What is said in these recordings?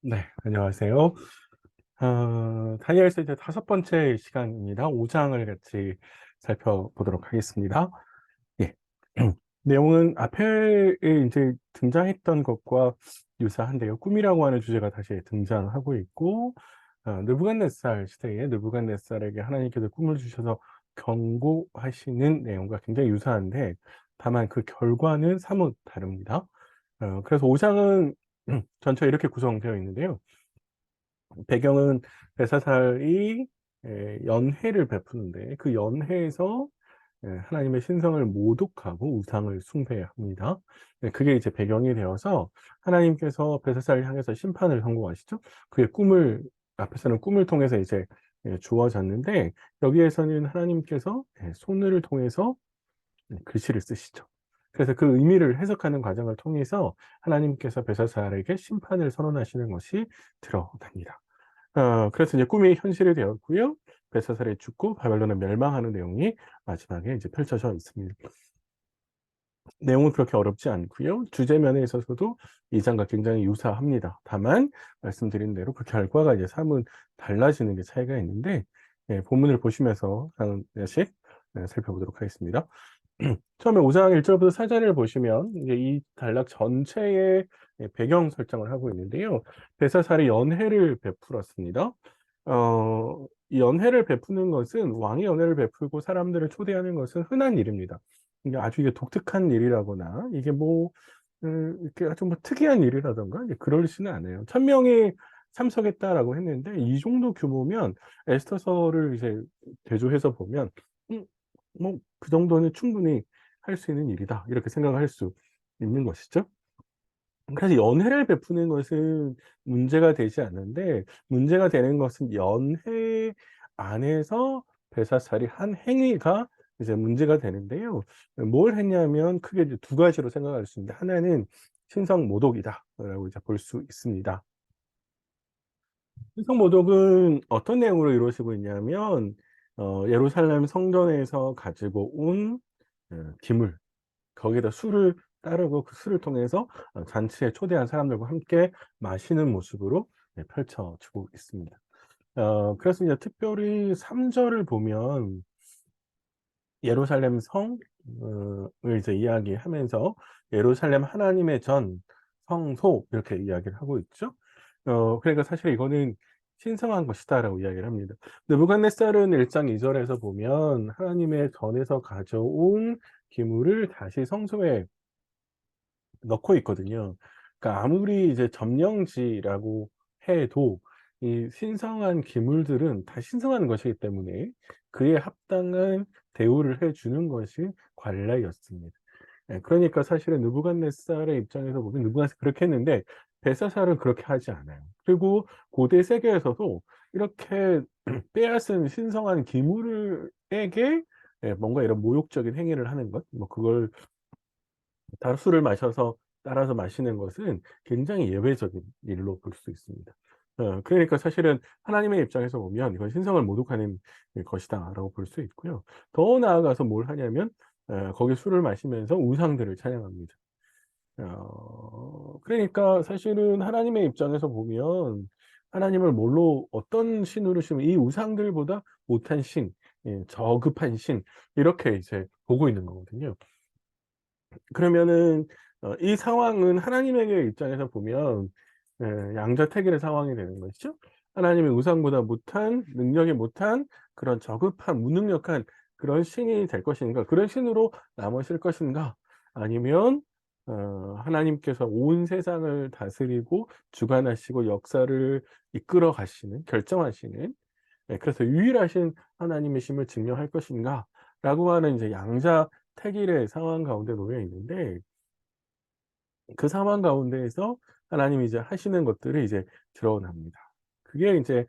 네, 안녕하세요. 다니엘서 이제 다섯 번째 시간입니다. 5장을 같이 살펴보도록 하겠습니다. 예. 내용은 앞에 이제 등장했던 것과 유사한데요. 꿈이라고 하는 주제가 다시 등장하고 있고, 느부갓네살 시대에 느부갓네살에게 하나님께서 꿈을 주셔서 경고하시는 내용과 굉장히 유사한데, 다만 그 결과는 사뭇 다릅니다. 그래서 5장은 전체 이렇게 구성되어 있는데요. 배경은 벨사살이 연회를 베푸는데 그 연회에서 하나님의 신성을 모독하고 우상을 숭배합니다. 네, 그게 이제 배경이 되어서 하나님께서 벨사살을 향해서 심판을 선고하시죠. 그의 꿈을 앞에서는 꿈을 통해서 이제 주어졌는데 여기에서는 하나님께서 손을 통해서 글씨를 쓰시죠. 그래서 그 의미를 해석하는 과정을 통해서 하나님께서 벨사살에게 심판을 선언하시는 것이 드러납니다. 그래서 이제 꿈이 현실이 되었고요. 벨사살이 죽고 바벨론은 멸망하는 내용이 마지막에 이제 펼쳐져 있습니다. 내용은 그렇게 어렵지 않고요. 주제 면에 있어서도 이 장과 굉장히 유사합니다. 다만 말씀드린 대로 그 결과가 이제 사뭇 달라지는 게 차이가 있는데 본문을 보시면서 하나씩 살펴보도록 하겠습니다. 처음에 5장 1절부터 4절을 보시면 이제 이 단락 전체의 배경 설정을 하고 있는데요. 벨사살이 연회를 베풀었습니다. 이 연회를 베푸는 것은 왕이 연회를 베풀고 사람들을 초대하는 것은 흔한 일입니다. 이게 아주 이게 독특한 일이라거나 이게 뭐 이렇게 아주 뭐 특이한 일이라던가 이제 그러지는 않아요. 1000명이 참석했다라고 했는데 이 정도 규모면 에스더서를 이제 대조해서 보면 뭐 그 정도는 충분히 할 수 있는 일이다. 이렇게 생각할 수 있는 것이죠. 그래서 연회를 베푸는 것은 문제가 되지 않는데 문제가 되는 것은 연회 안에서 벨사살이 한 행위가 이제 문제가 되는데요. 뭘 했냐면 크게 이제 두 가지로 생각할 수 있는데 하나는 신성 모독이다라고 이제 볼 수 있습니다. 신성 모독은 어떤 내용으로 이루어지고 있냐면 예루살렘 성전에서 가지고 온 기물 거기에다 술을 따르고 그 술을 통해서 잔치에 초대한 사람들과 함께 마시는 모습으로 펼쳐지고 있습니다. 그래서 이제 특별히 3 절을 보면 예루살렘 성 을 이제 이야기하면서 예루살렘 하나님의 전 성소 이렇게 이야기를 하고 있죠. 그러니까 사실 이거는 "신성한 것이다."라고 이야기를 합니다. 느부갓네살은 1장 2 절에서 보면 하나님의 전에서 가져온 기물을 다시 성소에 넣고 있거든요. 그러니까 아무리 이제 점령지라고 해도 이 신성한 기물들은 다 신성한 것이기 때문에 그에 합당한 대우를 해 주는 것이 관례였습니다. 그러니까 사실은 느부갓네살의 입장에서 보면 느부갓네살이 그렇게 했는데 벨사살은 그렇게 하지 않아요. 그리고 고대 세계에서도 이렇게 빼앗은 신성한 기물을 에게 뭔가 이런 모욕적인 행위를 하는 것 뭐 그걸 다 술을 마셔서 따라서 마시는 것은 굉장히 예외적인 일로 볼 수 있습니다. 그러니까 사실은 하나님의 입장에서 보면 '이건 신성을 모독하는 것이다.'라고 볼 수 있고요. 더 나아가서 뭘 하냐면 거기 술을 마시면서 우상들을 찬양합니다. 그러니까 사실은 하나님의 입장에서 보면 하나님을 뭘로 어떤 신으로 심으면 이 우상들보다 못한 신, 저급한 신 이렇게 이제 보고 있는 거거든요. 그러면은 이 상황은 하나님에게 입장에서 보면 양자택일의 상황이 되는 것이죠. 하나님의 우상보다 못한 능력이 못한 그런 저급한 무능력한 그런 신이 될 것인가? 그런 신으로 남으실 것인가? 아니면 하나님께서 온 세상을 다스리고 주관하시고 역사를 이끌어 가시는 결정하시는 그래서 유일하신 하나님이심을 증명할 것인가?라고 하는 이제 양자택일의 상황 가운데 놓여 있는데 그 상황 가운데에서 하나님이 이제 하시는 것들이 이제 드러납니다. 그게 인제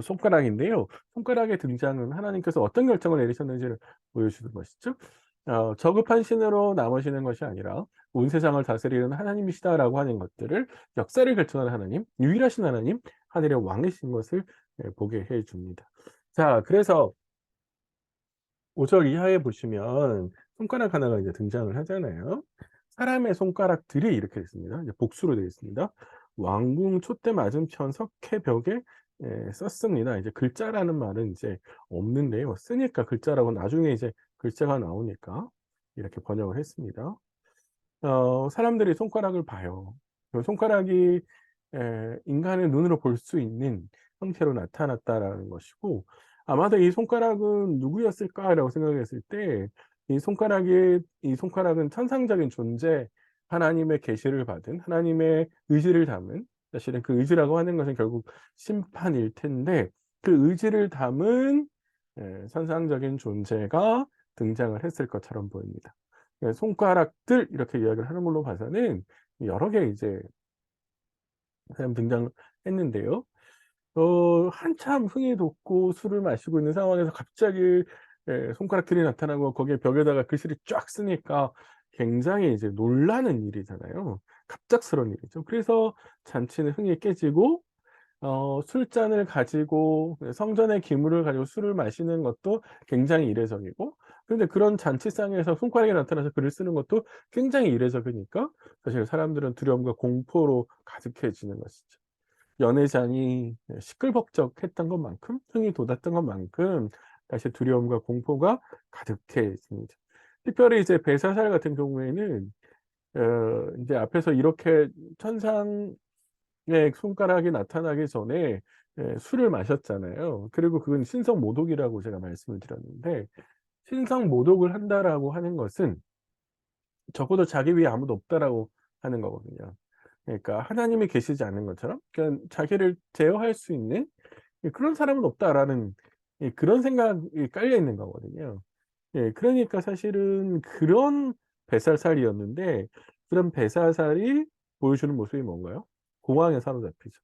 손가락인데요. 손가락의 등장은 하나님께서 어떤 결정을 내리셨는지를 보여주는 것이죠. 저급한 신으로 남으시는 것이 아니라 온 세상을 다스리는 하나님이시다라고 하는 것들을 역사를 결정하는 하나님, 유일하신 하나님, 하늘의 왕이신 것을 보게 해 줍니다. 자 그래서 5절 이하에 보시면 손가락 하나가 이제 등장을 하잖아요. 사람의 손가락들이 이렇게 있습니다. 이제 복수로 되어 있습니다. 왕궁 촛대 맞은편 석회벽에 썼습니다. 이제 글자라는 말은 이제 없는데요. 쓰니까 글자라고 나중에 이제 글자가 나오니까 이렇게 번역을 했습니다. 사람들이 손가락을 봐요. 그 손가락이 인간의 눈으로 볼 수 있는 형태로 나타났다라는 것이고, 아마도 '이 손가락은 누구였을까?'라고 생각했을 때 이 손가락은 천상적인 존재, 하나님의 계시를 받은, 하나님의 의지를 담은, 사실은 그 의지라고 하는 것은 결국 심판일 텐데, 그 의지를 담은 천상적인 존재가 등장을 했을 것처럼 보입니다. 손가락들 이렇게 이야기를 하는 걸로 봐서는 여러 개 이제 사람 등장했는데요. 한참 흥이 돋고 술을 마시고 있는 상황에서 갑자기 손가락들이 나타나고 거기에 벽에다가 글씨를 쫙 쓰니까 굉장히 이제 놀라는 일이잖아요. 갑작스러운 일이죠. 그래서 잔치는 흥이 깨지고 술잔을 가지고 성전의 기물을 가지고 술을 마시는 것도 굉장히 이례적이고, 그런데 그런 잔치상에서 손가락이 나타나서 글을 쓰는 것도 굉장히 이례적이니까 사실 사람들은 두려움과 공포로 가득해지는 것이죠. 연회장이 시끌벅적했던 것만큼, 흥이 돋았던 것만큼 다시 두려움과 공포가 가득해집니다. 특별히 이제 벨사살 같은 경우에는 인제 앞에서 이렇게 천상의 손가락이 나타나기 전에 술을 마셨잖아요. 그리고 그건 신성모독이라고 제가 말씀을 드렸는데, 신성모독을 한다라고 하는 것은 적어도 자기 위에 아무도 없다라고 하는 거거든요. 그러니까 하나님이 계시지 않는 것처럼, 그러니까 자기를 제어할 수 있는 그런 사람은 없다라는 그런 생각이 깔려 있는 거거든요. 그러니까 사실은 그런 뱃살살이었는데, 그런 뱃살살이 보여주는 모습이 뭔가요? 공황에 사로잡히죠.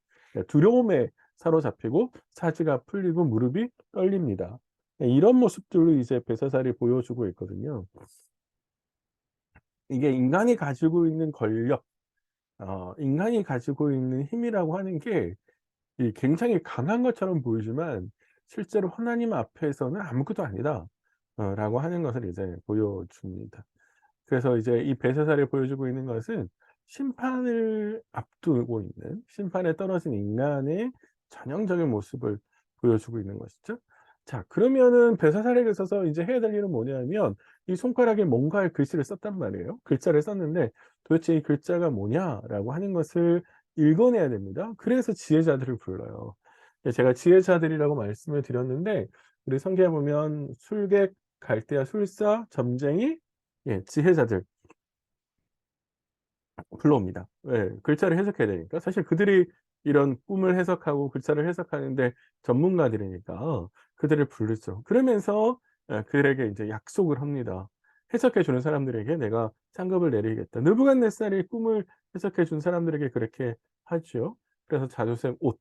두려움에 사로잡히고 사지가 풀리고 무릎이 떨립니다. 이런 모습들로 이제 뱃살살이 보여주고 있거든요. 이게 인간이 가지고 있는 권력, 인간이 가지고 있는 힘이라고 하는 게 이 굉장히 강한 것처럼 보이지만 실제로 하나님 앞에서는 아무것도 아니다. 라고 하는 것을 이제 보여줍니다. 그래서 이제 이 벨사살이 보여주고 있는 것은 심판을 앞두고 있는, 심판에 떨어진 인간의 전형적인 모습을 보여주고 있는 것이죠. 자, 그러면은 벨사살에게 있어서 이제 해야 될 일은 뭐냐면 이 손가락에 뭔가의 글씨를 썼단 말이에요. 글자를 썼는데 도대체 이 글자가 뭐냐라고 하는 것을 읽어내야 됩니다. 그래서 지혜자들을 불러요. 제가 지혜자들이라고 말씀을 드렸는데 우리 성경에 보면 술객, 갈대아, 술사, 점쟁이, 지혜자들 불러옵니다. 글자를 해석해야 되니까. 사실 그들이 이런 꿈을 해석하고 글자를 해석하는데 전문가들이니까 그들을 부르죠. 그러면서 그들에게 이제 약속을 합니다. 해석해 주는 사람들에게 내가 상급을 내리겠다. 느부갓네살이 꿈을 해석해 준 사람들에게 그렇게 하죠. 그래서 자주색 옷,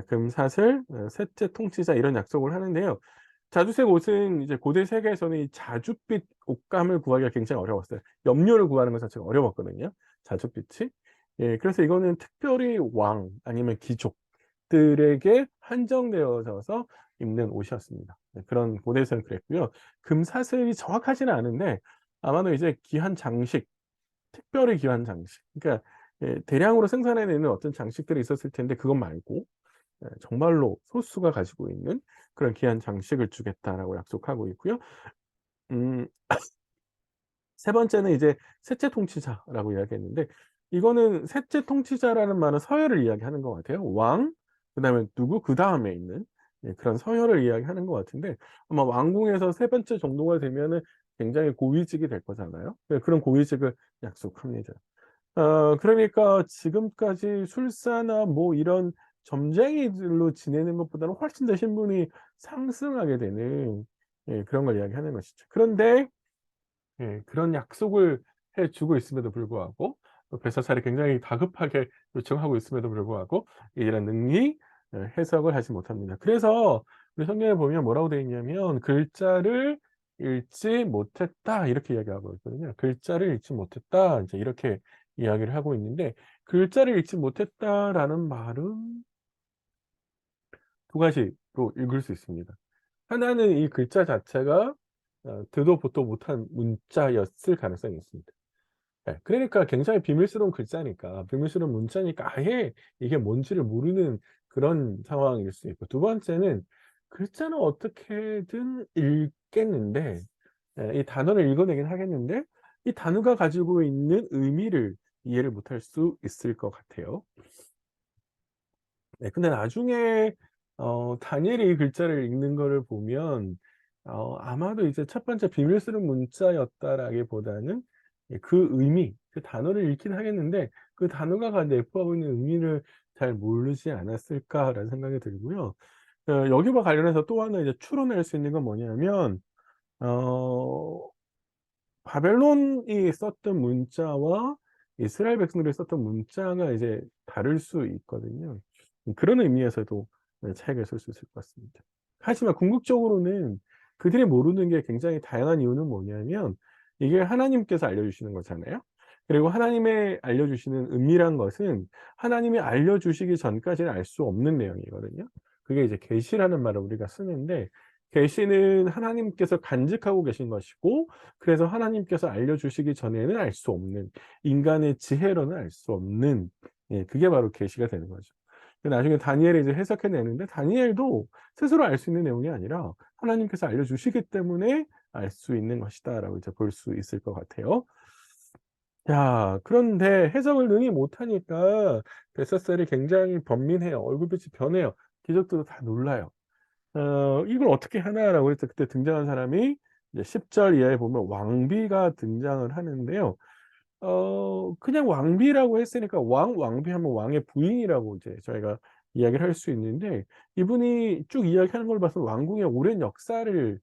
금사슬, 셋째 통치자, 이런 약속을 하는데요. 자주색 옷은 이제 고대 세계에서는 이 자줏빛 옷감을 구하기가 굉장히 어려웠어요. 염료를 구하는 것 자체가 어려웠거든요, 자줏빛이. 그래서 이거는 특별히 왕 아니면 귀족들에게 한정되어져서 입는 옷이었습니다. 그런 고대에서는 그랬고요. 금사슬이 정확하지는 않은데 아마도 이제 귀한 장식, 특별히 귀한 장식, 그러니까 대량으로 생산해 내는 어떤 장식들이 있었을 텐데 그것 말고 정말로 소수가 가지고 있는 그런 귀한 장식을 주겠다라고 약속하고 있고요. 음 세 번째는 이제 셋째 통치자라고 이야기했는데, 이거는 셋째 통치자라는 말은 서열을 이야기하는 것 같아요. 왕, 그다음에 누구, 그다음에 있는 그런 서열을 이야기하는 것 같은데, 아마 왕궁에서 세 번째 정도가 되면은 굉장히 고위직이 될 거잖아요. 그런 고위직을 약속합니다. 그러니까 지금까지 술사나 뭐 이런 점쟁이들로 지내는 것보다는 훨씬 더 신분이 상승하게 되는 그런 걸 이야기하는 것이죠. 그런데 그런 약속을 해 주고 있음에도 불구하고 또 벨사살이 굉장히 다급하게 요청하고 있음에도 불구하고 이런 능히 해석을 하지 못합니다. 그래서 우리 성경에 보면 뭐라고 되어 있냐면 "글자를 읽지 못했다." 이렇게 이야기하고 있거든요. "글자를 읽지 못했다." 인제 이렇게 이야기를 하고 있는데, "글자를 읽지 못했다."라는 말은 두 가지로 읽을 수 있습니다. 하나는 이 글자 자체가 듣도 보도 못한 문자였을 가능성이 있습니다. 예. 그러니까 굉장히 비밀스러운 글자니까, 비밀스러운 문자니까 아예 이게 뭔지를 모르는 그런 상황일 수 있고, 두 번째는 글자는 어떻게든 읽겠는데, 이 단어를 읽어내긴 하겠는데 이 단어가 가지고 있는 의미를 이해를 못할 수 있을 것 같아요. 네. 근데 나중에 다니엘이 이 글자를 읽는 거를 보면 아마도 이제 첫 번째 비밀스러운 문자였다라기보다는 그 의미, 그 단어를 읽긴 하겠는데 그 단어가 내포하고 있는 의미를 잘 모르지 않았을까라는 생각이 들고요. 여기와 관련해서 또 하나 이제 추론할 수 있는 건 뭐냐면 어 바벨론이 썼던 문자와 이스라엘 백성들이 썼던 문자가 이제 다를 수 있거든요. 그런 의미에서도 차이가 있을 수 있을 것 같습니다. 하지만 궁극적으로는 그들이 모르는 게 굉장히 다양한 이유는 뭐냐면 이게 하나님께서 알려주시는 거잖아요. 그리고 하나님의 알려주시는 은밀한 것은 하나님이 알려주시기 전까지는 알 수 없는 내용이거든요. 그게 이제 계시라는 말을 우리가 쓰는데 계시는 하나님께서 간직하고 계신 것이고 그래서 하나님께서 알려주시기 전에는 알 수 없는 인간의 지혜로는 알 수 없는 그게 바로 계시가 되는 거죠. 나중에 다니엘이 이제 해석해 내는데 다니엘도 스스로 알 수 있는 내용이 아니라 하나님께서 알려주시기 때문에 알 수 있는 것이다라고 이제 볼 수 있을 것 같아요. 야 그런데 해석을 능히 못하니까 벨사살이 굉장히 번민해요. 얼굴빛이 변해요. 귀족들도 다 놀라요. '이걸 어떻게 하나.'라고 해서 그때 등장한 사람이 이제 10절 이하에 보면 왕비가 등장을 하는데요. 그냥 왕비라고 했으니까 왕비하면 왕의 부인이라고 이제 저희가 이야기를 할 수 있는데 이분이 쭉 이야기하는 걸 봐서 왕궁의 오랜 역사를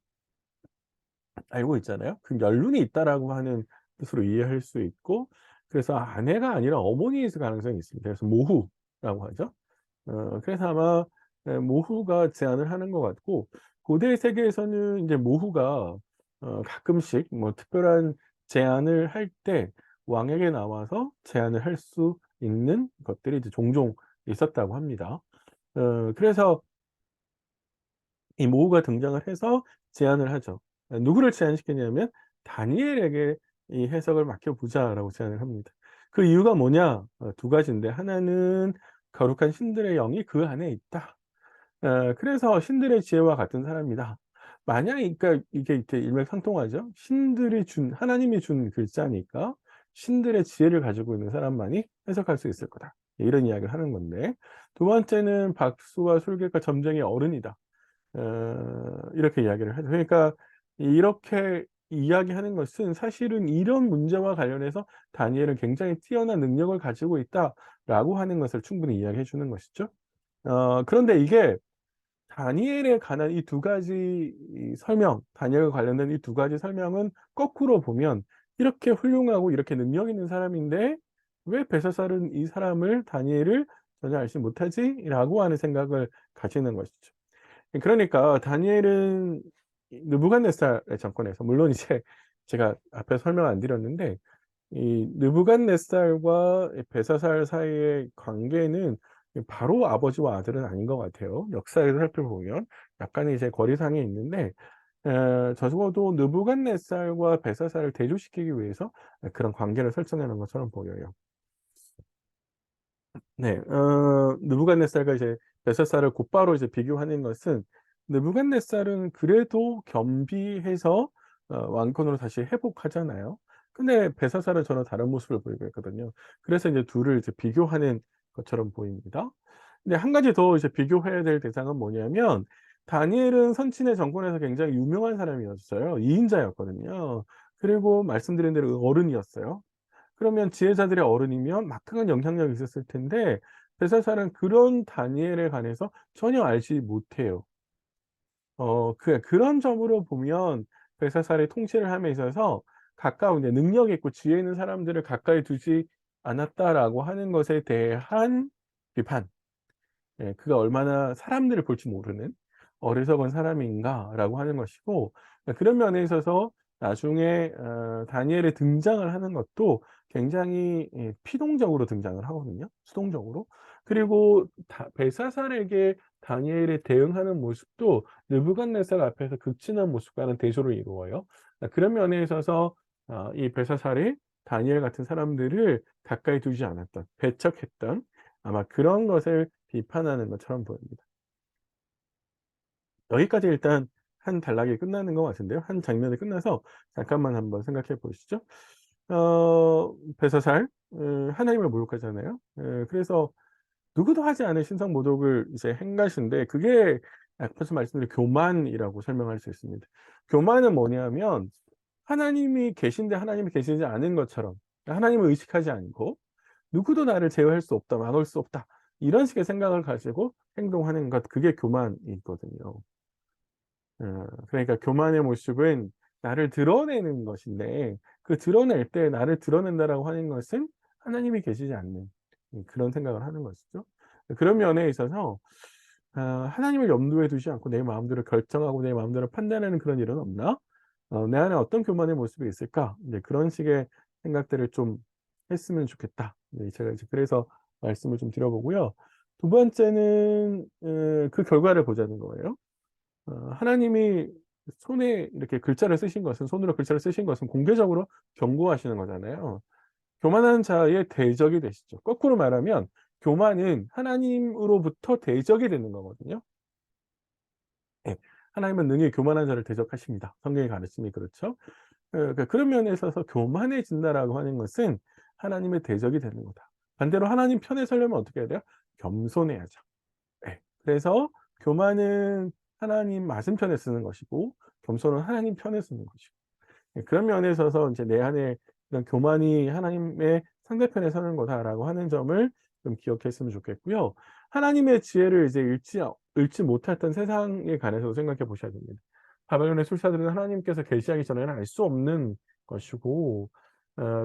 알고 있잖아요. 그 연륜이 있다라고 하는 뜻으로 이해할 수 있고 그래서 아내가 아니라 어머니일 가능성이 있습니다. 그래서 모후라고 하죠. 그래서 아마 모후가 제안을 하는 것 같고 고대 세계에서는 인제 모후가 가끔씩 뭐 특별한 제안을 할 때 왕에게 나와서 제안을 할 수 있는 것들이 이제 종종 있었다고 합니다. 그래서 이 모후가 등장을 해서 제안을 하죠. 누구를 제안시켰냐면 "다니엘에게 이 해석을 맡겨 보자."라고 제안을 합니다. 그 이유가 뭐냐? 두 가지인데 하나는 "거룩한 신들의 영이 그 안에 있다." 그래서 신들의 지혜와 같은 사람이다. 만약에 그러니까 이게 이렇게 일맥상통하죠. 신들이 준 하나님이 준 글자니까 신들의 지혜를 가지고 있는 사람만이 해석할 수 있을 거다. 이런 이야기를 하는 건데 두 번째는 박수와 술객과 점쟁이의 어른이다. 이렇게 이야기를 하죠. 그러니까 이렇게 이야기하는 것은 사실은 이런 문제와 관련해서 다니엘은 굉장히 뛰어난 능력을 가지고 있다라고 하는 것을 충분히 이야기해 주는 것이죠. 그런데 이게 다니엘에 관한 이 두 가지 이 설명, 다니엘과 관련된 이 두 가지 설명은 거꾸로 보면 이렇게 훌륭하고 이렇게 능력 있는 사람인데 '왜 벨사살은 이 사람을 다니엘을 전혀 알지 못하지?'라고 하는 생각을 가지는 것이죠. 그러니까 다니엘은 이 느부갓네살의 정권에서 물론 이제 제가 앞에 설명 안 드렸는데 이 느부갓네살과 이 벨사살 사이의 관계는 바로 아버지와 아들은 아닌 것 같아요. 역사에서 살펴보면 약간의 이제 거리상이 있는데 적어도 느부갓네살과 벨사살을 대조시키기 위해서 그런 관계를 설정해 놓은 것처럼 보여요. 네. 느부갓네살과 이제 벨사살을 곧바로 이제 비교하는 것은 느부갓네살은 그래도 겸비해서 왕권으로 다시 회복하잖아요. 근데 벨사살은 전혀 다른 모습을 보이고 있거든요. 그래서 이제 둘을 이제 비교하는 것처럼 보입니다. 근데 한 가지 더 이제 비교해야 될 대상은 뭐냐면 다니엘은 선친의 정권에서 굉장히 유명한 사람이었어요. 2 인자였거든요. 그리고 말씀드린 대로 어른이었어요. 그러면 지혜자들의 어른이면 막강한 영향력이 있었을 텐데 벨사살은 그런 다니엘에 관해서 전혀 알지 못해요. 그런 점으로 보면 벨사살의 통치를 함에 있어서 가까운 이제 능력 있고 지혜 있는 사람들을 가까이 두지 않았다라고 하는 것에 대한 비판. 그가 얼마나 사람들을 볼 줄 모르는 어리석은 사람인가라고 하는 것이고 그런 면에 있어서 나중에 다니엘의 등장을 하는 것도 굉장히 피동적으로 등장을 하거든요, 수동적으로. 그리고 다 벨사살에게 다니엘이 대응하는 모습도 느부갓네살 앞에서 극진한 모습과는 대조를 이루어요. 그런 면에 있어서 이 벨사살이 다니엘 같은 사람들을 가까이 두지 않았던, 배척했던 아마 그런 것을 비판하는 것처럼 보입니다. 여기까지 일단 한 단락이 끝나는 것 같은데요. 한 장면이 끝나서 잠깐만 한번 생각해 보시죠. 벨사살 하나님을 모욕하잖아요. 그래서 누구도 하지 않은 신성 모독을 이제 행하신데 그게 앞에서 말씀드린 교만이라고 설명할 수 있습니다. 교만은 뭐냐면 하나님이 계신데 하나님이 계시지 않은 것처럼 하나님을 의식하지 않고 '누구도 나를 제어할 수 없다. 막을 수 없다.' 이런 식의 생각을 가지고 행동하는 것, 그게 교만이거든요. 그러니까 교만의 모습은 나를 드러내는 것인데 그 드러낼 때 나를 드러낸다라고 하는 것은 하나님이 계시지 않는 그런 생각을 하는 것이죠. 그런 면에 있어서 하나님을 염두에 두지 않고 내 마음대로 결정하고 내 마음대로 판단하는 그런 일은 없나? 내 안에 어떤 교만의 모습이 있을까? 이제 그런 식의 생각들을 좀 했으면 좋겠다. 네, 제가 이제 그래서 말씀을 좀 드려 보고요. 두 번째는 그 결과를 보자는 거예요. 하나님이 손에 이렇게 글자를 쓰신 것은, 손으로 글자를 쓰신 것은 공개적으로 경고하시는 거잖아요. 교만한 자의 대적이 되시죠. 거꾸로 말하면 교만은 하나님으로부터 대적이 되는 거거든요. 예. 하나님은 능히 교만한 자를 대적하십니다. 성경의 가르침이 그렇죠. 그러니까 그런 면에 있어서 교만해진다라고 하는 것은 하나님의 대적이 되는 거다. 반대로 하나님 편에 서려면 어떻게 해야 돼요? 겸손해야죠. 예. 그래서 교만은 하나님 맞은편에 쓰는 것이고 겸손은 하나님 편에 쓰는 것이고, 예, 그런 면에 있어서 인제 내 안에 그런 교만이 하나님의 상대편에 서는 거다라고 하는 점을 좀 기억했으면 좋겠고요. 하나님의 지혜를 이제 읽지 못했던 세상에 관해서도 생각해 보셔야 됩니다. 바벨론의 술사들은 하나님께서 계시하기 전에는 알 수 없는 것이고,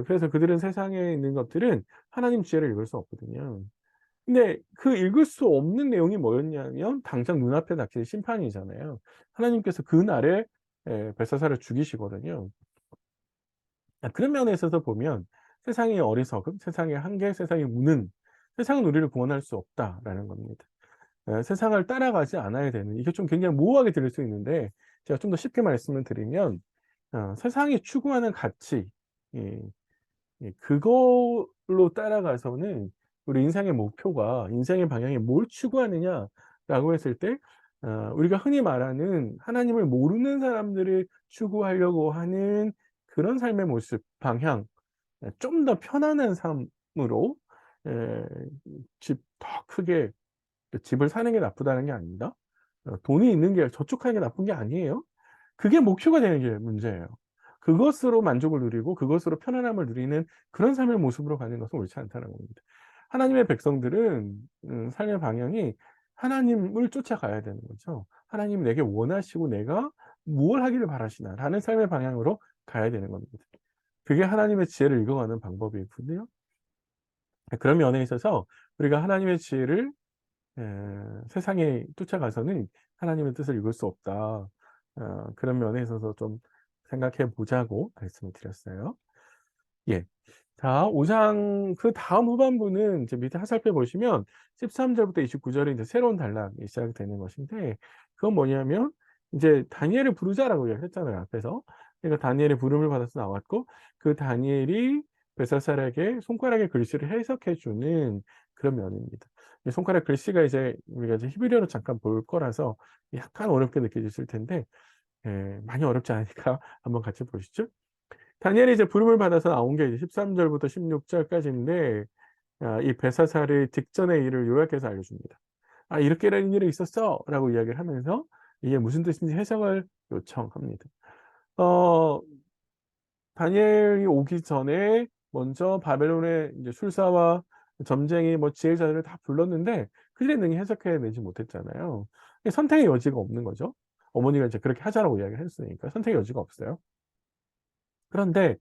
그래서 그들은 세상에 있는 것들은 하나님 지혜를 읽을 수 없거든요. 근데 그 읽을 수 없는 내용이 뭐였냐면 당장 눈앞에 닥친 심판이잖아요. 하나님께서 그날에 벨사살을 죽이시거든요. 그런 면에 있어서 보면 세상의 어리석음, 세상의 한계, 세상의 무능, 세상은 우리를 구원할 수 없다라는 겁니다. 세상을 따라가지 않아야 되는, 이게 좀 굉장히 모호하게 들릴 수 있는데 제가 좀 더 쉽게 말씀을 드리면 세상이 추구하는 가치, 예, 예, 그걸로 따라가서는 우리 인생의 목표가, 인생의 방향이 뭘 추구하느냐라고 했을 때 우리가 흔히 말하는 하나님을 모르는 사람들을 추구하려고 하는 그런 삶의 모습, 방향, 좀 더 편안한 삶으로 에 집 더 크게 집을 사는 게 나쁘다는 게 아닙니다. 돈이 있는 게, 저축하는 게 나쁜 게 아니에요. 그게 목표가 되는 게 문제예요. 그것으로 만족을 누리고 그것으로 편안함을 누리는 그런 삶의 모습으로 가는 것은 옳지 않다는 겁니다. 하나님의 백성들은 삶의 방향이 하나님을 쫓아가야 되는 거죠. 하나님이 내게 원하시고 내가 무엇을 하기를 바라시나라는 삶의 방향으로 가야 되는 겁니다. 그게 하나님의 지혜를 읽어가는 방법이거든요. 그런 면에 있어서 우리가 하나님의 지혜를 세상에 쫓아가서는 하나님의 뜻을 읽을 수 없다. 그런 면에 있어서 좀 생각해 보자고 말씀을 드렸어요. 예. 자, 5장 그다음 후반부는 이제 밑에 화살표 보시면 13 절부터 29 절에 이제 새로운 단락이 시작되는 것인데, 그건 뭐냐면 이제 다니엘을 부르자라고 이야기했잖아요, 앞에서. 그러니까 다니엘의 부름을 받아서 나왔고 그 다니엘이 벨사살에게 손가락의 글씨를 해석해 주는 그런 면입니다. 이 손가락 글씨가 이제 우리가 이제 히브리어로 잠깐 볼 거라서 약간 어렵게 느껴지실 텐데 많이 어렵지 않으니까 한번 같이 보시죠. 다니엘이 이제 부름을 받아서 나온 게 이제 13 절부터 16 절까지인데 이 벨사살의 직전의 일을 요약해서 알려줍니다. "아 이렇게라는 일이 있었어."라고 이야기를 하면서 이게 무슨 뜻인지 해석을 요청합니다. 어 다니엘이 오기 전에 먼저 바벨론의 이제 술사와 점쟁이 뭐 지혜자들을 다 불렀는데 그들이 능히 해석해 내지 못했잖아요. 선택의 여지가 없는 거죠. 어머니가 이제 그렇게 하자라고 이야기를 했으니까 선택의 여지가 없어요. 그런데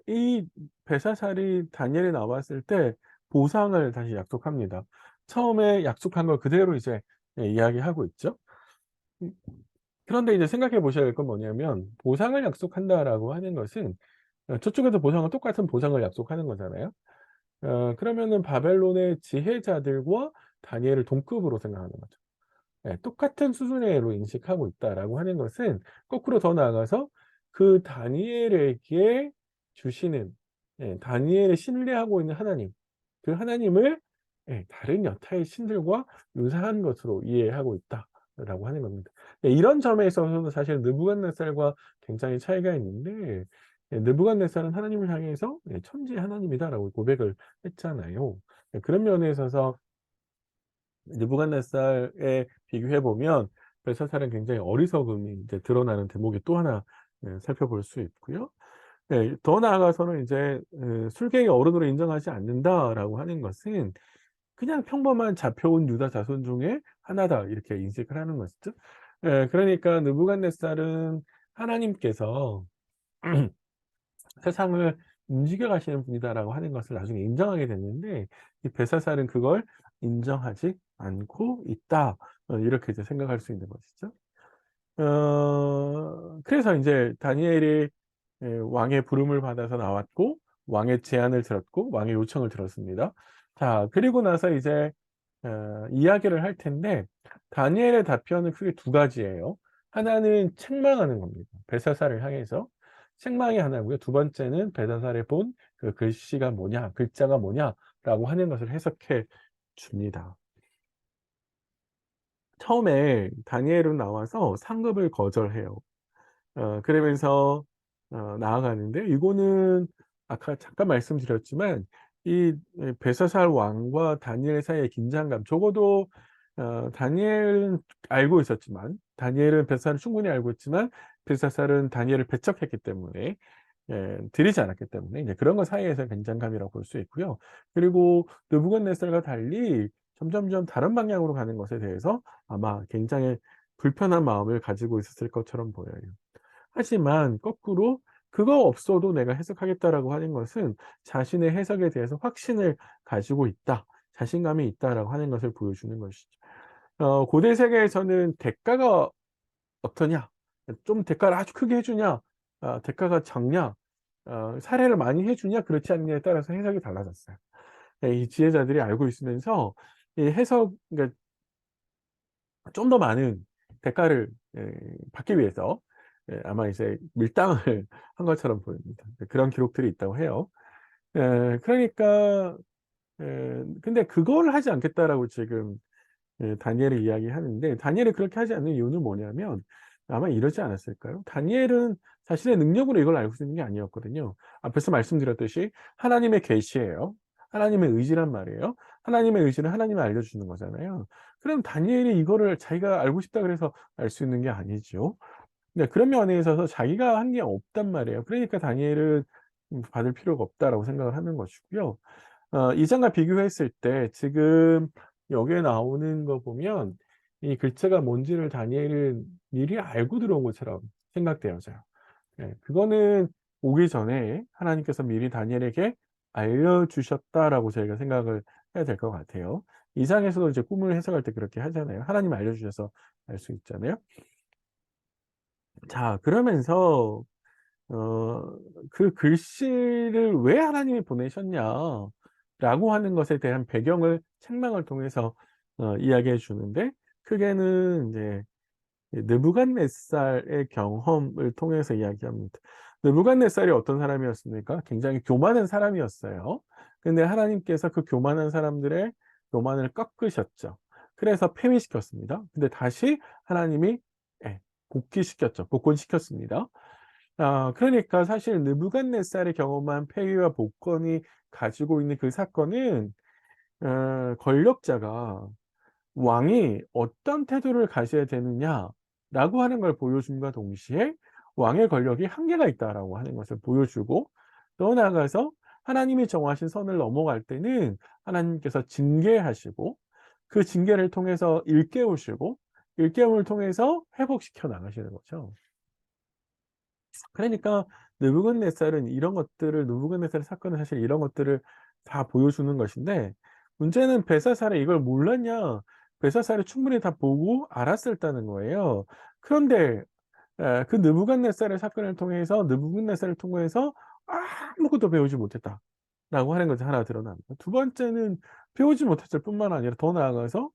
이 벨사살이 다니엘이 나왔을 때 보상을 다시 약속합니다. 처음에 약속한 걸 그대로 이제 이야기하고 있죠. 음 그런데 이제 생각해 보셔야 될 건 뭐냐면 보상을 약속한다라고 하는 것은 저쪽에서 보상은 똑같은 보상을 약속하는 거잖아요. 그러면은 바벨론의 지혜자들과 다니엘을 동급으로 생각하는 거죠. 예, 똑같은 수준으로 인식하고 있다라고 하는 것은 거꾸로 더 나아가서 그 다니엘에게 주시는, 다니엘이 신뢰하고 있는 하나님, 그 하나님을 다른 여타의 신들과 유사한 것으로 이해하고 있다라고 하는 겁니다. 이런 점에 있어서는 사실 느부갓네살과 굉장히 차이가 있는데, 느부갓네살은 하나님을 향해서 천지 하나님이다라고 고백을 했잖아요. 그런 면에 있어서 느부갓네살에 비교해 보면 벨사살은 굉장히 어리석음이 이제 드러나는 대목이 또 하나 살펴볼 수 있고요. 더 나아가서는 이제 "술객의 어른으로 인정하지 않는다."라고 하는 것은 그냥 평범한 잡혀온 유다 자손 중에 하나다 이렇게 인식을 하는 것이죠. 그러니까 느부갓네살은 하나님께서 세상을 움직여 가시는 분이다라고 하는 것을 나중에 인정하게 됐는데, 이 벨사살은 그걸 인정하지 않고 있다. 이렇게 이제 생각할 수 있는 것이죠. 그래서 인제 다니엘이 왕의 부름을 받아서 나왔고, 왕의 제안을 들었고, 왕의 요청을 들었습니다. 자, 그리고 나서 이제 이야기를 할 텐데, 다니엘의 답변은 크게 두 가지예요. 하나는 책망하는 겁니다. 벨사살을 향해서 책망이 하나고요. 두 번째는 벨사살의 본 그 글씨가 뭐냐, 글자가 뭐냐라고 하는 것을 해석해 줍니다. 처음에 다니엘은 나와서 상급을 거절해요. 그러면서 나아가는데, 이거는 아까 잠깐 말씀드렸지만 이 벨사살 왕과 다니엘 사이의 긴장감, 적어도 다니엘은 알고 있었지만, 다니엘은 벨사살을 충분히 알고 있지만 벨사살은 다니엘을 배척했기 때문에, 드리지 않았기 때문에 이제 그런 것 사이에서의 긴장감이라고 볼 수 있고요. 그리고 느부갓네살과 달리 점점점 다른 방향으로 가는 것에 대해서 아마 굉장히 불편한 마음을 가지고 있었을 것처럼 보여요. 하지만 거꾸로 "그거 없어도 내가 해석하겠다."라고 하는 것은 자신의 해석에 대해서 확신을 가지고 있다, 자신감이 있다라고 하는 것을 보여주는 것이죠. 고대 세계에서는 대가가 어떠냐, 좀 대가를 아주 크게 해 주냐, 대가가 적냐, 살해를 많이 해 주냐 그렇지 않느냐에 따라서 해석이 달라졌어요. 이 지혜자들이 알고 있으면서 이 해석, 그러니까 좀 더 많은 대가를 받기 위해서 아마 이제 밀당을 한 것처럼 보입니다. 그런 기록들이 있다고 해요. 그러니까 근데 "그걸 하지 않겠다."라고 지금 다니엘이 이야기하는데, 다니엘이 그렇게 하지 않는 이유는 뭐냐면 아마 이러지 않았을까요? 다니엘은 자신의 능력으로 이걸 알고 있는 게 아니었거든요. 앞에서 말씀드렸듯이 하나님의 계시예요. 하나님의 의지란 말이에요. 하나님의 의지는 하나님이 알려주는 거잖아요. 그럼 다니엘이 이거를 자기가 알고 싶다 그래서 알 수 있는 게 아니죠. 네, 그런 면에 있어서 자기가 한 게 없단 말이에요. 그러니까 다니엘은 받을 필요가 없다라고 생각을 하는 것이고요. 이전과 비교했을 때 지금 여기에 나오는 거 보면 이 글자가 뭔지를 다니엘은 미리 알고 들어온 것처럼 생각되어져요. 그거는 오기 전에 하나님께서 미리 다니엘에게 알려주셨다라고 저희가 생각을 해야 될 것 같아요. 이상에서도 이제 꿈을 해석할 때 그렇게 하잖아요. 하나님이 알려주셔서 알 수 있잖아요. 자, 그러면서 그 글씨를 왜 하나님이 보내셨냐라고 하는 것에 대한 배경을 책망을 통해서 이야기해 주는데, 크게는 이제 느부갓네살의 경험을 통해서 이야기합니다. 느부갓네살이 어떤 사람이었습니까? 굉장히 교만한 사람이었어요. 근데 하나님께서 그 교만한 사람들의 교만을 꺾으셨죠. 그래서 폐위시켰습니다. 근데 다시 하나님이 복귀시켰죠. 복권시켰습니다. 그러니까 사실 느부갓네살이 경험한 폐위와 복권이 가지고 있는 그 사건은 권력자가, 왕이 어떤 태도를 가져야 되느냐라고 하는 걸 보여줌과 동시에 왕의 권력이 한계가 있다라고 하는 것을 보여주고, 또 나아가서 하나님이 정하신 선을 넘어갈 때는 하나님께서 징계하시고, 그 징계를 통해서 일깨우시고, 일깨움을 통해서 회복시켜 나가시는 거죠. 그러니까 느부갓네살은 이런 것들을, 느부갓네살의 사건은 사실 이런 것들을 다 보여주는 것인데, 문제는 벨사살이 이걸 몰랐냐? 벨사살이 충분히 다 보고 알았었다는 거예요. 그런데 그 느부갓네살의 사건을 통해서, 느부갓네살을 통해서 아무것도 배우지 못했다라고 하는 것이 하나 드러납니다. 두 번째는 배우지 못했을 뿐만 아니라 더 나아가서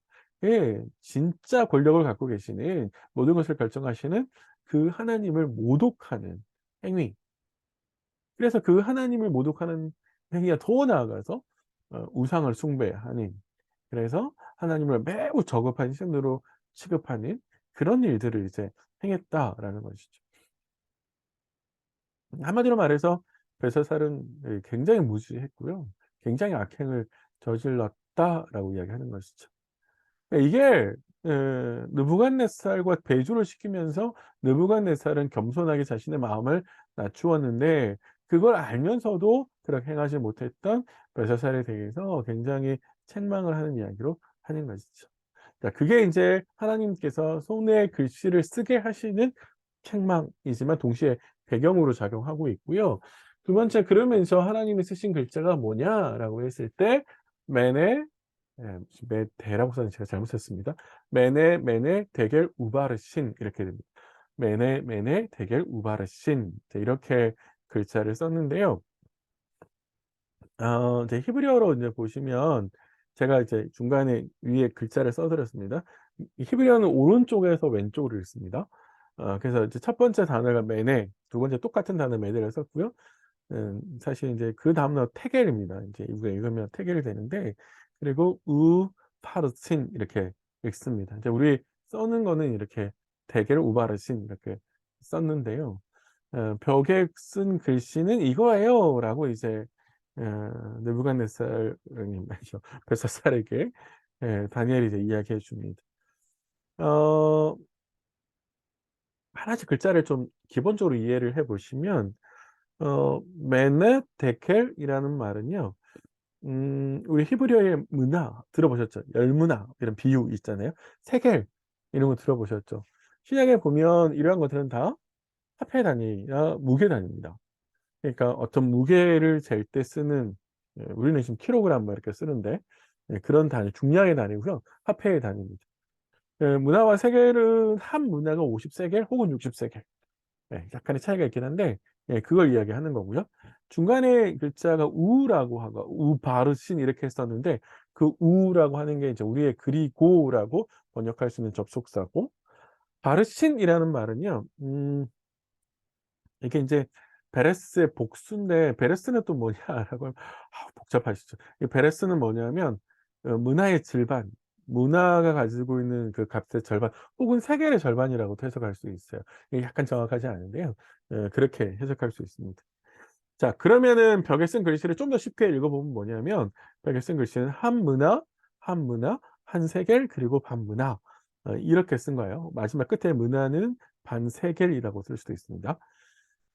진짜 권력을 갖고 계시는, 모든 것을 결정하시는 그 하나님을 모독하는 행위, 그래서 그 하나님을 모독하는 행위가 더 나아가서 우상을 숭배하는, 그래서 하나님을 매우 저급한 신으로 취급하는 그런 일들을 이제 행했다라는 것이죠. 한마디로 말해서 벨사살은 굉장히 무지했고요. 굉장히 악행을 저질렀다라고 이야기하는 것이죠. 이게 느부갓네살과 배교를 시키면서 느부갓네살은 겸손하게 자신의 마음을 낮추었는데, 그걸 알면서도 그렇게 행하지 못했던 벨사살에 대해서 굉장히 책망을 하는 이야기로 하는 것이죠. 자, 그게 인제 하나님께서 손에 글씨를 쓰게 하시는 책망이지만 동시에 배경으로 작용하고 있고요. 두 번째, 그러면서 하나님이 쓰신 글자가 뭐냐라고 했을 때 메네, 메대라고 썼는데 제가 잘못 썼습니다. 메네 데겔 우바르신 이렇게 됩니다. 메네 데겔 우바르신, 이렇게 글자를 썼는데요. 이제 히브리어로 이제 보시면 제가 이제 중간에 위에 글자를 써 드렸습니다. 이 히브리어는 오른쪽에서 왼쪽으로 읽습니다. 그래서 이제 첫 번째 단어가 메네, 두 번째 똑같은 단어 메네를 썼고요. 사실 인제 그다음 단어 테겔입니다. 인제 우리가 읽으면 테겔이 되는데, 그리고 우파르신 이렇게 읽습니다. 이제 우리 써는 거는 이렇게 대겔 우바르신 이렇게 썼는데요. 벽에 쓴 글씨는 이거예요라고 이제 느부갓네살님 아니죠. 벨사살에게 다니엘이 이제 이야기해 줍니다. 어 하나씩 글자를 좀 기본적으로 이해를 해 보시면 메네 데켈이라는 말은요. 우리 히브리어의 문화 들어보셨죠? 열문화 이런 비유 있잖아요. 세겔 이런 거 들어보셨죠? 신약에 보면 이러한 것들은 다 화폐 단위나 무게 단위입니다. 그러니까 어떤 무게를 잴 때 쓰는, 우리는 지금 킬로그램 뭐 이렇게 쓰는데, 그런 단위, 중량의 단위고요. 화폐의 단위입니다. 문화와 세겔은 한 문화가 50 세겔 혹은 60 세겔. 약간의 차이가 있긴 한데, 그걸 이야기하는 거고요. 중간에 글자가 우라고 하고 우바르신 이렇게 했었는데, 그 우라고 하는 게 이제 우리의 그리고라고 번역할 수 있는 접속사고, 바르신이라는 말은요. 이게 인제 베레스의 복수인데, 베레스는 또 뭐냐라고 하면 복잡하시죠. 이 베레스는 뭐냐면 문화의 절반, 문화가 가지고 있는 그 값의 절반 혹은 세겔의 절반이라고도 해석할 수 있어요. 이게 약간 정확하지 않은데요. 그렇게 해석할 수 있습니다. 자, 그러면은 벽에 쓴 글씨를 좀 더 쉽게 읽어보면 뭐냐면, 벽에 쓴 글씨는 한 문화, 한 문화, 한 세겔 그리고 반 문화, 이렇게 쓴 거예요. 마지막 끝에 문화는 반 세겔이라고 쓸 수도 있습니다.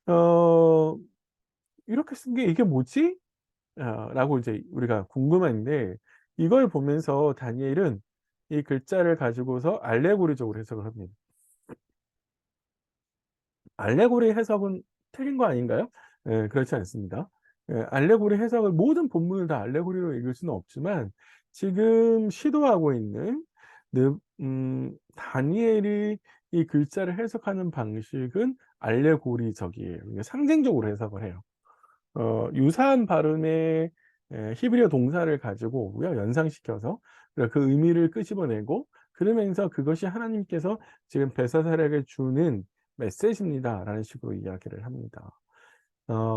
어 이렇게 쓴 게 '이게 뭐지?' 라고 이제 우리가 궁금한데, 이걸 보면서 다니엘은 이 글자를 가지고서 알레고리적으로 해석을 합니다. 알레고리 해석은 틀린 거 아닌가요? 그렇지 않습니다. 알레고리 해석을 모든 본문을 다 알레고리로 읽을 수는 없지만, 지금 시도하고 있는 다니엘이 이 글자를 해석하는 방식은 알레고리적이에요. 그러니까 상징적으로 해석을 해요. 유사한 발음의 히브리어 동사를 가지고 오고요. 연상시켜서 그 의미를 끄집어내고, 그러면서 그것이 하나님께서 지금 벨사살에게 주는 메시지입니다라는 식으로 이야기를 합니다.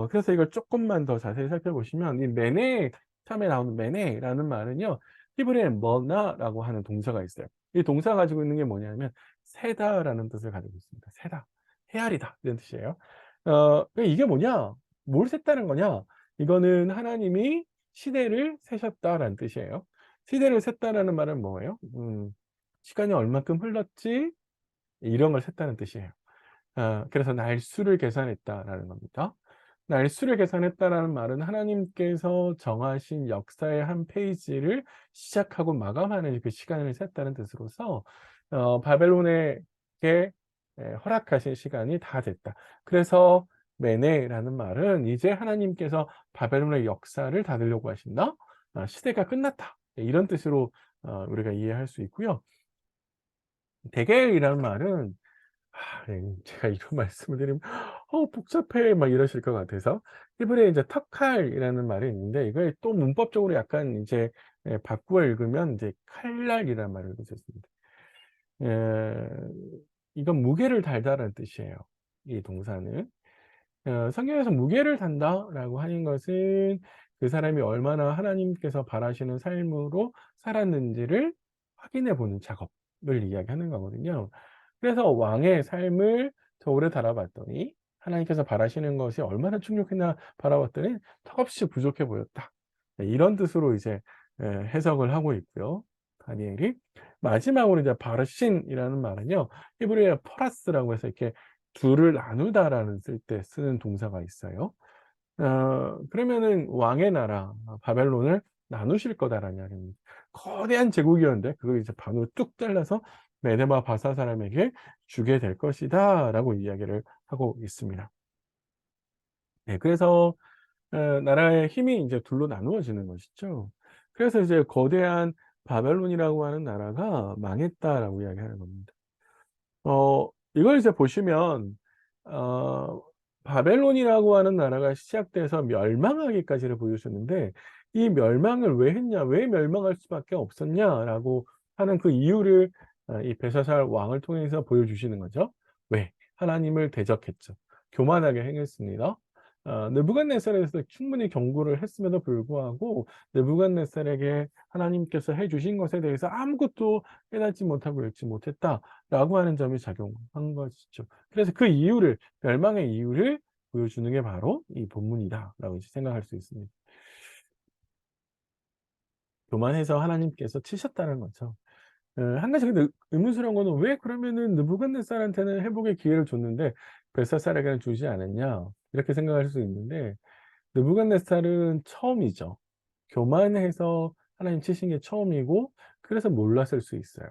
그래서 이걸 쪼끔만 더 자세히 살펴보시면, 이 메네, 처음에 나오는 메네라는 말은요. 히브리어에 머나라고 하는 동사가 있어요. 이 동사가 가지고 있는 게 뭐냐면 세다라는 뜻을 가지고 있습니다. 세다, 헤아리다 이런 뜻이에요. 이게 뭐냐? 뭘 셌다는 거냐? 이거는 하나님이 시대를 세셨다라는 뜻이에요. 시대를 셌다라는 말은 뭐예요? 시간이 얼마큼 흘렀지? 이런 걸 셌다는 뜻이에요. 그래서 날수를 계산했다라는 겁니다. 날수를 계산했다라는 말은 하나님께서 정하신 역사의 한 페이지를 시작하고 마감하는 그 시간을 셌다는 뜻으로서, 바벨론에게 허락하신 시간이 다 됐다. 그래서 메네라는 말은 이제 하나님께서 바벨론의 역사를 닫으려고 하신다. 시대가 끝났다. 이런 뜻으로 우리가 이해할 수 있고요. 데겔이라는 말은, 제가 이런 말씀을 드리면 복잡해." 막 이러실 것 같아서, 히브리어에 이제 터칼이라는 말이 있는데, 이걸 또 문법적으로 약간 인제 바꾸어 읽으면 인제 칼날이라는 말을 읽을 수 있습니다. 예. 이건 무게를 달다라는 뜻이에요, 이 동사는. 성경에서 무게를 단다라고 하는 것은 그 사람이 얼마나 하나님께서 바라시는 삶으로 살았는지를 확인해 보는 작업을 이야기하는 거거든요. 그래서 왕의 삶을 저 오래 달아봤더니 하나님께서 바라시는 것이 얼마나 충족했나 바라봤더니 턱없이 부족해 보였다. 네, 이런 뜻으로 이제 해석을 하고 있고요. 다니엘이 마지막으로 이제 바르신이라는 말은요. 히브리어 퍼라스라고 해서 이렇게 둘을 나누다라는 쓸 때 쓰는 동사가 있어요. 그러면은 왕의 나라 바벨론을 나누실 거다라는 이야기입니다. 거대한 제국이었는데 그걸 이제 반으로 뚝 잘라서 메데바 바사 사람에게 주게 될 것이다라고 이야기를 하고 있습니다. 네, 그래서 나라의 힘이 이제 둘로 나누어지는 것이죠. 그래서 이제 거대한 바벨론이라고 하는 나라가 망했다라고 이야기하는 겁니다. 이걸 이제 보시면 어 바벨론이라고 하는 나라가 시작돼서 멸망하기까지를 보여주는데 이 멸망을 왜 했냐, 왜 멸망할 수밖에 없었냐라고 하는 그 이유를 이 벨사살 왕을 통해서 보여주시는 거죠. 왜? 하나님을 대적했죠. 교만하게 행했습니다. 느부갓네살에서 충분히 경고를 했음에도 불구하고 느부갓네살에게 하나님께서 해 주신 것에 대해서 아무것도 깨닫지 못하고 읽지 못했다라고 하는 점이 작용한 것이죠. 그래서 그 이유를, 멸망의 이유를 보여주는 게 바로 이 본문이다라고 이제 생각할 수 있습니다. 교만해서 하나님께서 치셨다는 거죠. 한 가지 근데 의문스러운 거는 왜 그러면은 느부갓네살한테는 회복의 기회를 줬는데 벨사살에게는 주지 않았냐, 이렇게 생각할 수 있는데 느부갓네살은 처음이죠. 교만해서 하나님 치신 게 처음이고 그래서 몰랐을 수 있어요.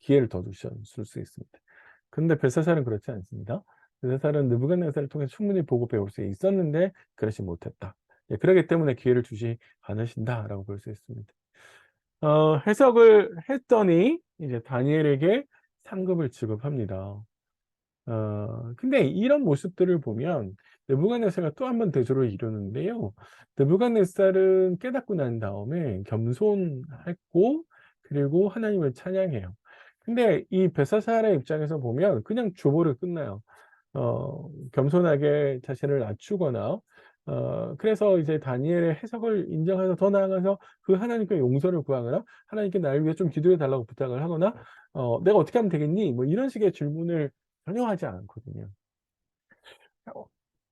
기회를 더 주셨을 수 있습니다. 근데 벨사살은 그렇지 않습니다. 벨사살은 느부갓네살을 통해 충분히 보고 배울 수 있었는데 그러지 못했다. 예, 그러기 때문에 기회를 주지 않으신다라고 볼 수 있습니다. 해석을 했더니 이제 다니엘에게 상급을 지급합니다. 근데 이런 모습들을 보면 느부갓네살가 또 한 번 대조를 이루는데요. 느부갓네살은 깨닫고 난 다음에 겸손했고 그리고 하나님을 찬양해요. 근데 이 벨사살의 입장에서 보면 그냥 주보를 끝나요. 겸손하게 자신을 낮추거나 그래서 이제 다니엘의 해석을 인정해서 더 나아가서 그 하나님께 용서를 구하거나 하나님께 나를 위해 좀 기도해 달라고 부탁을 하거나 "내가 어떻게 하면 되겠니?" 뭐 이런 식의 질문을 전혀 하지 않거든요. 어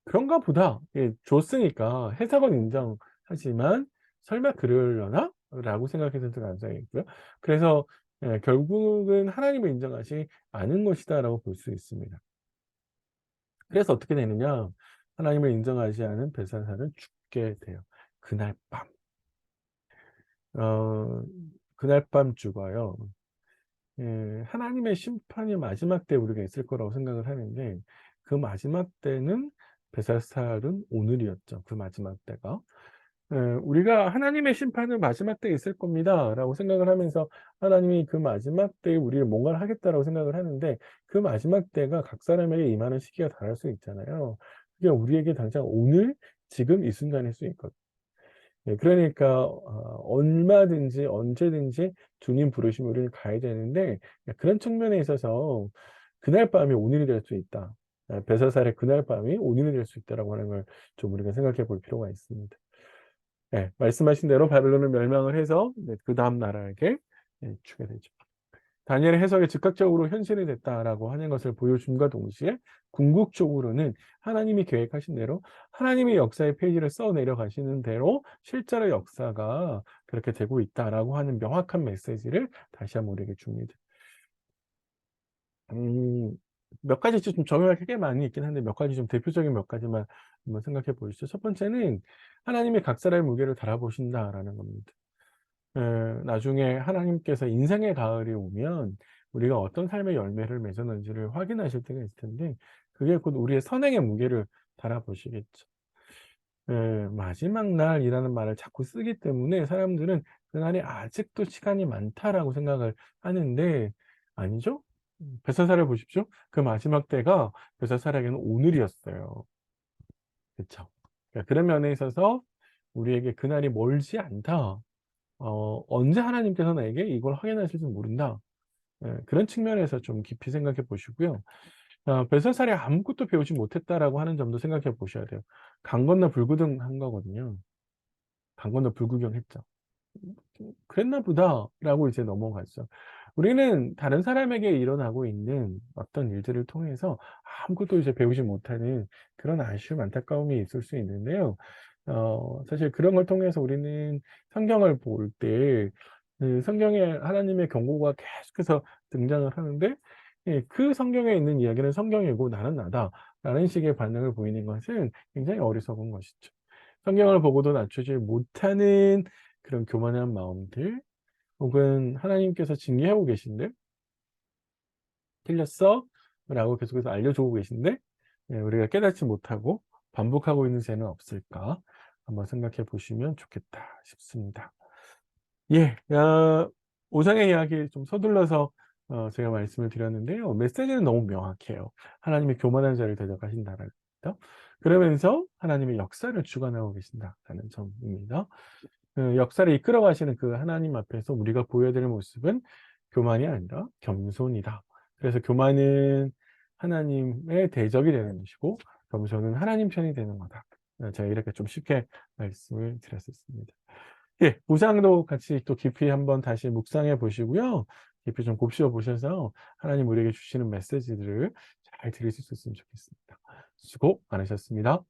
그런가 보다. 예, 줬으니까 해석은 인정하지만 '설마 그러려나?' 라고 생각했을 가능성이 있고요. 그래서 결국은 '하나님을 인정하지 않은 것이다.'라고 볼 수 있습니다. 그래서 어떻게 되느냐. 하나님을 인정하지 않은 벨사살은 죽게 돼요. 그날 밤. 어 그날 밤 죽어요. 예, 하나님의 심판이 마지막 때 우리가 있을 거라고 생각을 하는데 그 마지막 때는 벨사살은 오늘이었죠. 그 마지막 때가. 우리가 '하나님의 심판은 마지막 때에 있을 겁니다.'라고 생각을 하면서 하나님이 그 마지막 때에 우리를 뭔가를 하겠다라고 생각을 하는데 그 마지막 때가 각 사람에게 임하는 시기가 다를 수 있잖아요. 그게 우리에게 당장 오늘 지금 이 순간일 수 있거든요. 예, 그러니까 얼마든지 언제든지 주님 부르시면 우리는 가야 되는데 그런 측면에 있어서 '그날 밤이 오늘이 될 수 있다.' 벨사살의 '그날 밤이 오늘이 될 수 있다.'라고 하는 걸 좀 우리가 생각해 볼 필요가 있습니다. 예. 말씀하신 대로 바벨론을 멸망을 해서 네, 그다음 나라에게 예, 주게 되죠. 다니엘의 해석이 즉각적으로 현실이 됐다라고 하는 것을 보여줌과 동시에 궁극적으로는 하나님이 계획하신 대로 하나님의 역사의 페이지를 써 내려가시는 대로 실제로 역사가 그렇게 되고 있다라고 하는 명확한 메시지를 다시 한번 우리에게 줍니다. 음, 몇 가지 좀 적용할 게 꽤 많이 있긴 한데 몇 가지 좀 대표적인 몇 가지만 한번 생각해 보시죠. 첫 번째는 하나님이 각 사람의 무게를 달아보신다라는 겁니다. 나중에 하나님께서 인생의 가을이 오면 우리가 어떤 삶의 열매를 맺었는지를 확인하실 때가 있을 텐데 그게 곧 우리의 선행의 무게를 달아보시겠죠. 마지막 날이라는 말을 자꾸 쓰기 때문에 사람들은 그날이 아직도 시간이 많다라고 생각을 하는데 아니죠? 벳사사를 보십시오. 그 마지막 때가 벳사사에게는 오늘이었어요. 그쵸? 그러니까 그런 면에 있어서 우리에게 그날이 멀지 않다. 언제 하나님께서 나에게 이걸 확인하실지 모른다. 그런 측면에서 좀 깊이 생각해 보시고요. 벨사살이 아무것도 배우지 못했다라고 하는 점도 생각해 보셔야 돼요. 강 건너 불구등한 거거든요. 강 건너 불구경했죠. 그랬나 보다라고 이제 넘어갔죠. 우리는 다른 사람에게 일어나고 있는 어떤 일들을 통해서 아무것도 이제 배우지 못하는 그런 아쉬움, 안타까움이 있을 수 있는데요. 사실 그런 걸 통해서 우리는 성경을 볼 때, 그 성경에 하나님의 경고가 계속해서 등장을 하는데, 예, 그 성경에 있는 이야기는 성경이고 나는 나다라는 식의 반응을 보이는 것은 굉장히 어리석은 것이죠. 성경을 보고도 낮추지 못하는 그런 교만한 마음들, 혹은 하나님께서 징계하고 계신데 "틀렸어." 라고 계속해서 알려주고 계신데, 예, 우리가 깨닫지 못하고 반복하고 있는 죄는 없을까 한번 생각해 보시면 좋겠다 싶습니다. 예. 5 장의 이야기 좀 서둘러서 제가 말씀을 드렸는데요. 메시지는 너무 명확해요. 하나님이 교만한 자를 대적하신다라는 거. 그러면서 하나님의 역사를 주관하고 계신다라는 점입니다. 그 역사를 이끌어 가시는 그 하나님 앞에서 우리가 보여야 될 모습은 교만이 아니라 겸손이다. 그래서 교만은 하나님의 대적이 되는 것이고, 겸손은 하나님 편이 되는 거다. 제가 이렇게 좀 쉽게 말씀을 드렸었습니다. 예. 구상도 같이 또 깊이 한번 다시 묵상해 보시고요. 깊이 좀 곱씹어 보셔서 하나님 우리에게 주시는 메시지들을 잘 들으실 수 있으면 좋겠습니다. 수고 많으셨습니다.